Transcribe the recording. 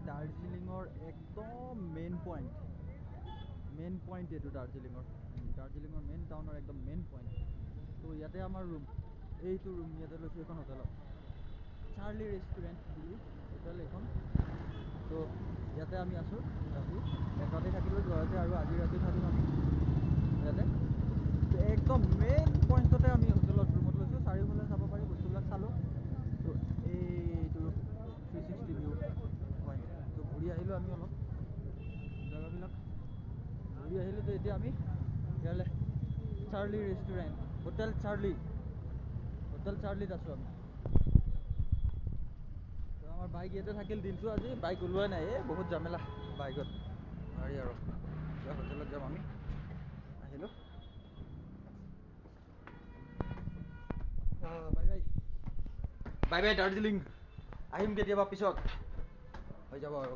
দাৰ্জিলিঙৰ একদম main point এইটো দাৰ্জিলিঙৰ মেইন টাউনৰ একদম মেইন পইণ্ট। তো ইয়াতে আমাৰ ৰুম, এইটো ৰুম ইয়াতে লৈছোঁ এখন হোটেলত, চাৰ্লি ৰেষ্টুৰেণ্ট বুলি হোটেল এইখন। তো ইয়াতে আমি আছোঁ ৰাতি, এক ৰাতি থাকিলোঁ ঘৰতে আৰু আজি ৰাতি থাকিম আমি ইয়াতে। তো একদম মেইন পইণ্টতে আমি হোটেলত ৰুমত লৈছোঁ, চাৰিওফালে চাব পাৰি, বস্তুবিলাক চালোঁ। তো এইটো 360 ভিউ পইণ্ট। তো ঘূৰি আহিলোঁ আমি অলপ জেগাবিলাক ঘূৰি আহিলোঁ। তো এতিয়া আমি ইয়ালে চাৰ্লি ৰেষ্টুৰেণ্ট, হোটেল চাৰ্লিত আছোঁ আমি। তো আমাৰ বাইক ইয়াতে থাকিল দিনটো আজি, বাইক ওলোৱাই নাই, বহুত ঝামেলা বাইকত, নোৱাৰি আৰু। এতিয়া হোটেলত যাম আমি, আহিলোঁ। বাই বাই দাৰ্জিলিং, আহিম কেতিয়াবা পিছত, হৈ যাব আৰু।